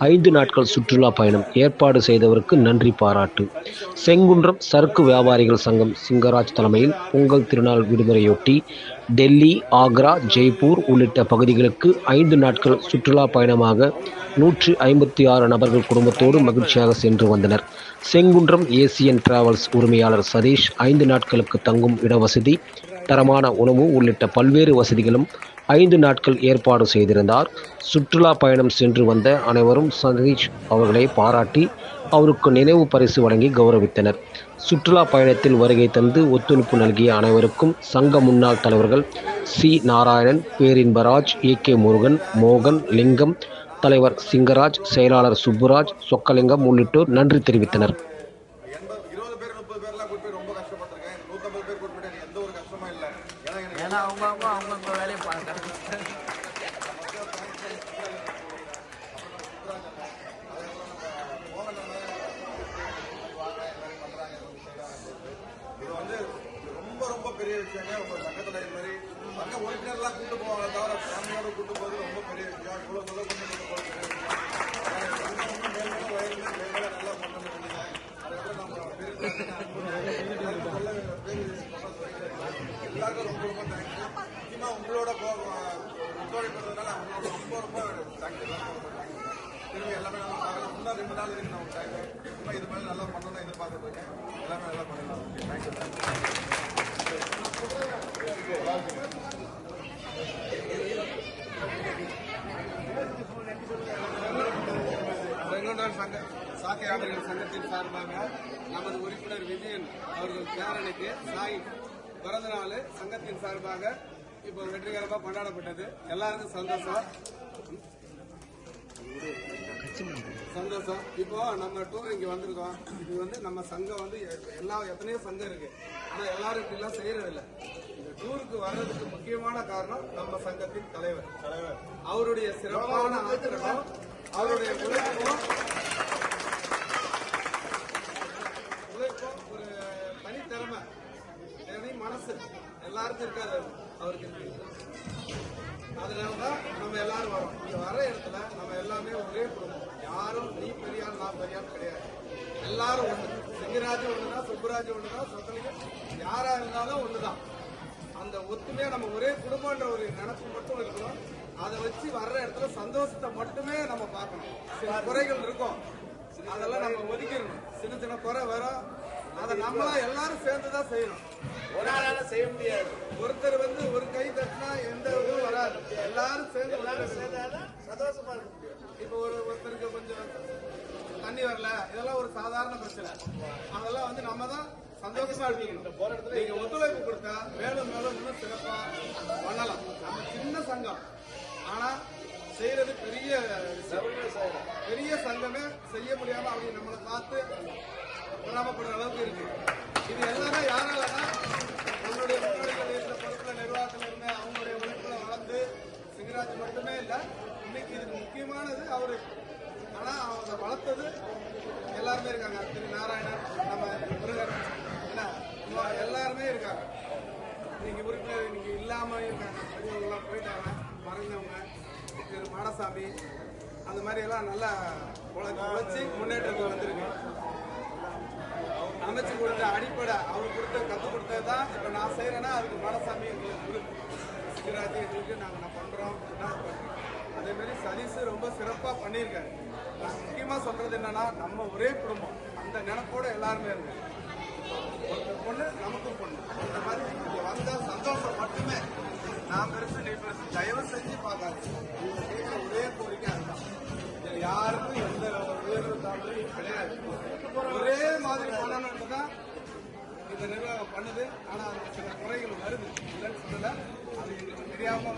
5 நாட்கள் சுற்றுலா பயணம் ஏற்பாடு செய்தவருக்கு நன்றி பாராட்டு. செங்குன்றம் சரக்கு வியாபாரிகள் சங்கம் சிங்கராஜ் தலைமையில் பொங்கல் திருநாள் விடுமுறையொட்டி டெல்லி, ஆக்ரா, ஜெய்ப்பூர் உள்ளிட்ட பகுதிகளுக்கு 5 நாட்கள் சுற்றுலா பயணமாக 156 நபர்கள் குடும்பத்தோடு மகிழ்ச்சியாக சென்று வந்தனர். செங்குன்றம் ஏசியன் டிராவல்ஸ் உரிமையாளர் சதீஷ் 5 நாட்களுக்கு தங்கும் இடவசதி, தரமான உணவு உள்ளிட்ட பல்வேறு வசதிகளும் 5 நாட்கள் ஏற்பாடு செய்திருந்தார். சுற்றுலா பயணம் சென்று வந்த அனைவரும் சதீஷ் அவர்களை பாராட்டி அவருக்கு நினைவு பரிசு வழங்கி கௌரவித்தனர். சுற்றுலா பயணத்தில் வருகை தந்து ஒத்துழைப்பு நல்கிய அனைவருக்கும் சங்க முன்னாள் தலைவர்கள் சி. நாராயணன், பேரின்பராஜ், ஏ. முருகன், மோகன், லிங்கம், தலைவர் சிங்கராஜ், செயலாளர் சுப்புராஜ், சொக்கலிங்கம் உள்ளிட்டோர் நன்றி தெரிவித்தனர். அவங்க வேலையை பார்க்கறாங்க. ரொம்ப பெரிய விஷயங்க. உங்க சங்கத்துல இது மாதிரி சங்க உறுப்பினர்லாம் கூட்டு போவாங்க தவிர ஃபேமிலியோட கூட்டு போகிறது ரொம்ப பெரிய விஷயம். இவ்வளவு கொண்டு போகிறது நல்லா பண்ணணும். அதுக்கப்புறம் நம்ம எல்லாருக்கும் ரொம்ப ரொம்ப தேங்க்யூ. முக்கியமா உங்களோட ஒத்துழைப்புறதுனால அவங்களோட ரொம்ப தேங்க்யூ. திரும்பி எல்லாமே நல்லா பார்க்கலாம். இன்னும் 2 நாள் இருக்கு நம்ம டைம். இன்னும் இது மாதிரி நல்லா பண்ணணும்னு எதிர்பார்த்துட்டு இருக்கேன். எல்லாமே நல்லா பண்ணலாம். தேங்க்யூ. சாக்கை ஆடர்கள் சங்கத்தின் சார்பாக நமது உறுப்பினர் விஜயன் அவர்கள் பேரனுக்கு சாய் பிறந்த நாள் சங்கத்தின் சார்பாக இப்போ வெற்றிகரமாக கொண்டாடப்பட்டது. எல்லாருக்கும் சந்தோஷம். இப்போ நம்ம டூர் இங்க வந்திருக்கோம். இது வந்து நம்ம சங்கம் வந்து எத்தனையோ சங்கம் இருக்கு. ஆனா எல்லாரும் இப்படிலாம் செய்யறது இல்லை. இந்த டூருக்கு வர்றதுக்கு முக்கியமான காரணம் நம்ம சங்கத்தின் தலைவர் அவருடைய சிறப்பான ஆத்திரமும் அவருடைய உழைப்பும் ஒரு தனித்திறமை மனசு எல்லாருக்கும் இருக்காது. அவருக்கு இருக்கு. அதனாலதான் நம்ம எல்லாரும் வரோம். இங்க வர இடத்துல நம்ம எல்லாமே ஒரே குடும்பம். யாரும் நீ பெரியார் நான் பெரியார் கிடையாது. எல்லாரும் ஒண்ணு. சிங்கராஜ் ஒண்ணுதான், சுப்புராஜ் ஒண்ணுதான், சொக்கலிங்கம் யாரா இருந்தாலும் ஒண்ணுதான். அந்த ஒத்துமையா நம்ம ஒரே குடும்பம்ன்ற ஒரு நினைப்பு மட்டும் இருக்கணும். அதை வச்சு வர்ற இடத்துல சந்தோஷத்தை மட்டுமே நம்ம பார்க்கணும். சில குறைகள் இருக்கும், அதெல்லாம் நம்ம ஒதுக்கிடணும். சின்ன சின்ன குறை வரும், அதை நம்மளா எல்லாரும் சேர்ந்துதான் செய்யணும். ஒரு ஆளால செய்ய முடியாது. ஒருத்தர் வந்து ஒரு கை தட்டினா எந்த இதுவும் வராது. எல்லாரும் சேர்ந்தாதான் சந்தோஷமா இருக்க முடியும். இப்போ ஒருத்தருக்கு கொஞ்சம் தண்ணி வரல, இதெல்லாம் ஒரு சாதாரண பிரச்சனை. அதெல்லாம் வந்து நம்ம தான் சந்தோஷமா இருக்கணும். நீங்க ஒத்துழைப்பு கொடுத்தா மேலும் மேலும் இன்னும் சிறப்பா பண்ணலாம். நம்ம சின்ன சங்கம், ஆனா செய்யறது பெரிய சங்கமே செய்ய முடியாம அவங்க நம்மளை பார்த்து பொறாமப்படுற அளவுக்கு இருக்கு. இது எல்லாமே யாராலன்னா நம்மளுடைய முன்னோடிகள் இருந்த பொறுப்புல நிர்வாகத்தில் இருந்த அவங்களுடைய உழைப்புல வளர்ந்து சிங்கராஜ் மட்டுமே இல்லை. இன்னைக்கு இதுக்கு முக்கியமானது அவரு. ஆனா அவங்க வளர்த்தது எல்லாருமே இருக்காங்க. திரு நாராயணன், நம்ம முருகன், எல்லாருமே இருக்காங்க. இன்னைக்கு உறுப்பினர் இன்னைக்கு இல்லாம இருக்காங்க. பெரியவங்கெல்லாம் போயிட்டாங்க, மறைஞ்சவங்க. திரு மாடசாமி அந்த மாதிரி எல்லாம் நல்லா உழைச்சி முன்னேற்றத்தில் வந்திருக்கு. அமைச்சு கொடுத்த அடிப்படை அவர் கற்றுக் கொடுத்தது தான் இப்போ நான் செய்கிறேன்னா அதுக்கு மாடசாமி எங்களுக்கு சிங்கராஜ் எங்களுக்கு நாங்கள் பண்ணுறோம். அதேமாரி சதீஷ் ரொம்ப சிறப்பாக பண்ணியிருக்காரு. நான் முக்கியமாக சொல்கிறது என்னன்னா நம்ம ஒரே குடும்பம், அந்த நினைப்போட எல்லாருமே இருக்கு. பொண்ணு நமக்கும் பொண்ணு, இந்த மாதிரி இங்கே வந்தால் சந்தோஷம் மட்டுமே. நான் பெருசு நீ பெருசு தயவு செஞ்சு பார்க்காது. நீங்கள் கேட்குற ஒரே கோரிக்கை அதுதான். யாருக்கும் எந்த உயர்வு தாழ்வும் கிடையாது. ஒரே மாதிரி பண்ணணும்னு தான் இந்த நிர்வாகம் பண்ணுது. ஆனா அது சில குறைகள் வருது, இல்லைன்னு சொல்லல. அது எங்களுக்கு தெரியாம